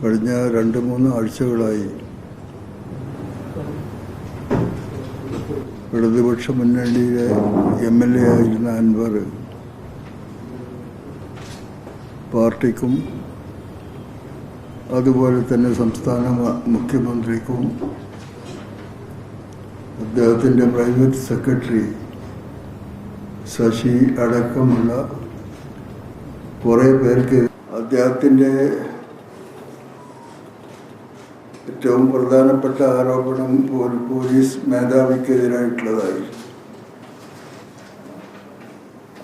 കഴിഞ്ഞ 2-3 ആഴ്ചകളായി ഇടതുപക്ഷ മുന്നണിയിലെ MLA ആയിരുന്ന അൻവർ പാർട്ടിക്കും അതുപോലെ തന്നെ സംസ്ഥാന മുഖ്യമന്ത്രിക്കും അദ്ദേഹത്തിൻ്റെ പ്രൈവറ്റ് സെക്രട്ടറി ശശി അടക്കമുള്ള കുറേ പേർക്ക് അദ്ദേഹത്തിൻ്റെ ഏറ്റവും പ്രധാനപ്പെട്ട ആരോപണം പോലീസ് മേധാവിക്കെതിരായിട്ടുള്ളതായി.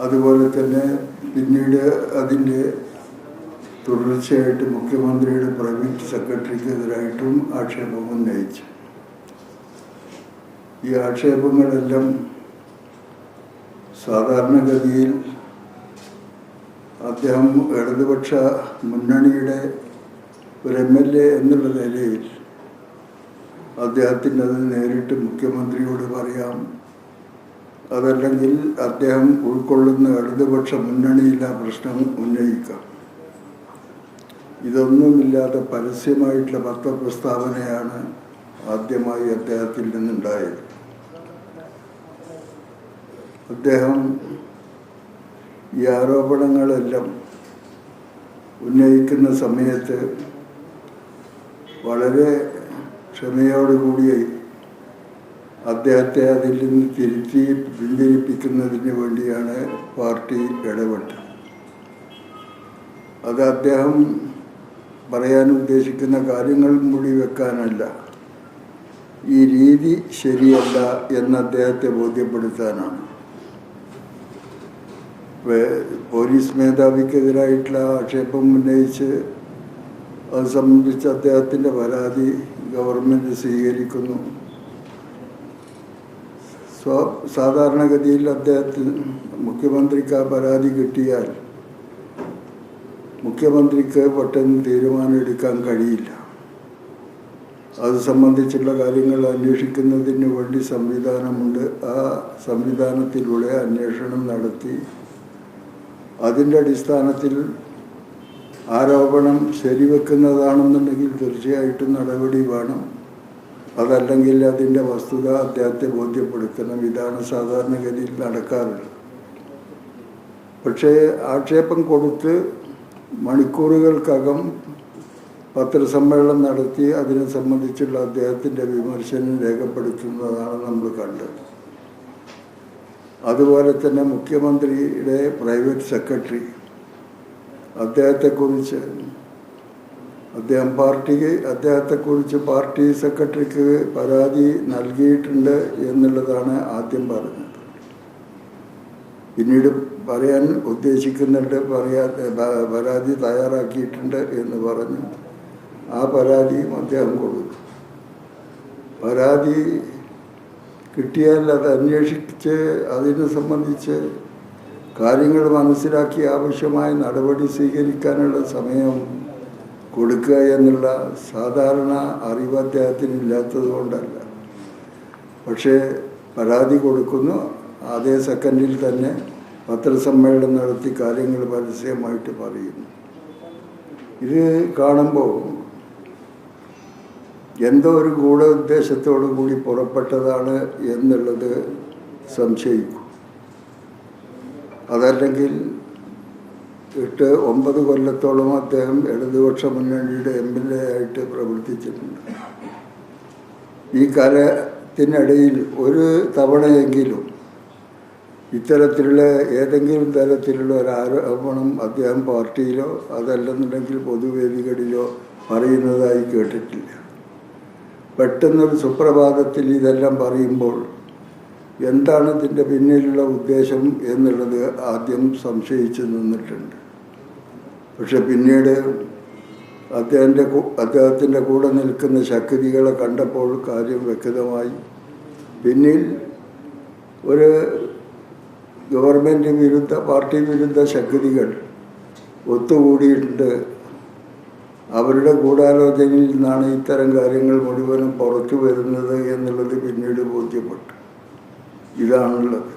അതുപോലെ തന്നെ പിന്നീട് അതിൻ്റെ തുടർച്ചയായിട്ട് മുഖ്യമന്ത്രിയുടെ പ്രൈവറ്റ് സെക്രട്ടറിക്കെതിരായിട്ടും ആക്ഷേപം ഉന്നയിച്ചു. ഈ ആക്ഷേപങ്ങളെല്ലാം സാധാരണഗതിയിൽ അദ്ദേഹം ഇടതുപക്ഷ മുന്നണിയുടെ ഒരു MLA എന്നുള്ള നിലയിൽ അദ്ദേഹത്തിന് അത് നേരിട്ട് മുഖ്യമന്ത്രിയോട് പറയാം, അതല്ലെങ്കിൽ അദ്ദേഹം ഉൾക്കൊള്ളുന്ന ഇടതുപക്ഷ മുന്നണിയിലെ പ്രശ്നം ഉന്നയിക്കാം. ഇതൊന്നുമില്ലാതെ പരസ്യമായിട്ടുള്ള പത്രപ്രസ്താവനയാണ് ആദ്യമായി അദ്ദേഹത്തിൽ നിന്നുണ്ടായത്. അദ്ദേഹം ഈ ആരോപണങ്ങളെല്ലാം ഉന്നയിക്കുന്ന സമയത്ത് വളരെ ക്ഷമയോടുകൂടി അദ്ദേഹത്തെ അതിൽ നിന്ന് തിരുത്തി പിന്തിരിപ്പിക്കുന്നതിന് വേണ്ടിയാണ് പാർട്ടി ഇടപെട്ടത്. അത് അദ്ദേഹം പറയാൻ ഉദ്ദേശിക്കുന്ന കാര്യങ്ങൾ മൂടി വെക്കാനല്ല, ഈ രീതി ശരിയല്ല എന്ന് അദ്ദേഹത്തെ ബോധ്യപ്പെടുത്താനാണ്. പോലീസ് മേധാവിക്കെതിരായിട്ടുള്ള ആക്ഷേപം ഉന്നയിച്ച് അത് സംബന്ധിച്ച് അദ്ദേഹത്തിൻ്റെ പരാതി ഗവൺമെൻറ് സ്വീകരിക്കുന്നു. സാധാരണഗതിയിൽ അദ്ദേഹത്തിന് മുഖ്യമന്ത്രിക്ക് ആ പരാതി കിട്ടിയാൽ മുഖ്യമന്ത്രിക്ക് പെട്ടെന്ന് തീരുമാനമെടുക്കാൻ കഴിയില്ല. അത് സംബന്ധിച്ചുള്ള കാര്യങ്ങൾ അന്വേഷിക്കുന്നതിന് വേണ്ടി സംവിധാനമുണ്ട്. ആ സംവിധാനത്തിലൂടെ അന്വേഷണം നടത്തി അതിൻ്റെ അടിസ്ഥാനത്തിൽ ആരോപണം ശരിവെക്കുന്നതാണെന്നുണ്ടെങ്കിൽ തീർച്ചയായിട്ടും നടപടി വേണം. അതല്ലെങ്കിൽ അതിൻ്റെ വസ്തുത അദ്ദേഹത്തെ ബോധ്യപ്പെടുത്തണം. ഇതാണ് സാധാരണഗതിയിൽ നടക്കാറുള്ളത്. പക്ഷേ ആക്ഷേപം കൊടുത്ത് മണിക്കൂറുകൾക്കകം പത്രസമ്മേളനം നടത്തി അതിനെ സംബന്ധിച്ചുള്ള അദ്ദേഹത്തിൻ്റെ വിമർശനം രേഖപ്പെടുത്തുന്നതാണ് നമ്മൾ കണ്ടത്. അതുപോലെ തന്നെ മുഖ്യമന്ത്രിയുടെ പ്രൈവറ്റ് സെക്രട്ടറി അദ്ദേഹത്തെക്കുറിച്ച് പാർട്ടി സെക്രട്ടറിക്ക് പരാതി നൽകിയിട്ടുണ്ട് എന്നുള്ളതാണ് ആദ്യം പറഞ്ഞത്. പിന്നീട് പറയാൻ ഉദ്ദേശിക്കുന്നുണ്ട്, പരാതി തയ്യാറാക്കിയിട്ടുണ്ട് എന്ന് പറഞ്ഞു. ആ പരാതിയും അദ്ദേഹം കൊടുത്തു. പരാതി കിട്ടിയാൽ അത് അന്വേഷിച്ച് അതിനെ സംബന്ധിച്ച് കാര്യങ്ങൾ മനസ്സിലാക്കി ആവശ്യമായ നടപടി സ്വീകരിക്കാനുള്ള സമയം കൊടുക്കുക എന്നുള്ള സാധാരണ അറിവ് അദ്ദേഹത്തിന് ഇല്ലാത്തത് കൊണ്ടല്ല. പക്ഷേ പരാതി കൊടുക്കുന്നു, അതേ സെക്കൻഡിൽ തന്നെ പത്രസമ്മേളനം നടത്തി കാര്യങ്ങൾ പരസ്യമായിട്ട് പറയുന്നു. ഇത് കാണുമ്പോൾ എന്തോ ഒരു ഗൂഢ ഉദ്ദേശത്തോടു കൂടി പുറപ്പെട്ടതാണ് എന്നുള്ളത് സംശയിക്കും. അതല്ലെങ്കിൽ 8-9 കൊല്ലത്തോളം അദ്ദേഹം ഇടതുപക്ഷ മുന്നണിയുടെ MLA ആയിട്ട് പ്രവർത്തിച്ചിട്ടുണ്ട്. ഈ കാലത്തിനിടയിൽ ഒരു തവണയെങ്കിലും ഇത്തരത്തിലുള്ള ഏതെങ്കിലും തരത്തിലുള്ള ഒരു ആരോപണം അദ്ദേഹം പാർട്ടിയിലോ അതല്ലെന്നുണ്ടെങ്കിൽ പൊതുവേദികളിലോ പറയുന്നതായി കേട്ടിട്ടില്ല. പെട്ടെന്നൊരു സുപ്രഭാതത്തിൽ ഇതെല്ലാം പറയുമ്പോൾ എന്താണ് ഇതിൻ്റെ പിന്നിലുള്ള ഉദ്ദേശം എന്നുള്ളത് ആദ്യം സംശയിച്ച് നിന്നിട്ടുണ്ട്. പക്ഷെ പിന്നീട് അദ്ദേഹത്തിൻ്റെ കൂടെ നിൽക്കുന്ന ശക്തികളെ കണ്ടപ്പോൾ കാര്യം വ്യക്തമായി. പിന്നിൽ ഒരു ഗവൺമെൻറ് വിരുദ്ധ പാർട്ടി വിരുദ്ധ ശക്തികൾ ഒത്തുകൂടിയിട്ടുണ്ട്. അവരുടെ ഗൂഢാലോചനയിൽ നിന്നാണ് ഇത്തരം കാര്യങ്ങൾ മുഴുവനും പുറത്തു വരുന്നത് എന്നുള്ളത് പിന്നീട് ബോധ്യപ്പെട്ടു. ഇതാണുള്ളത്.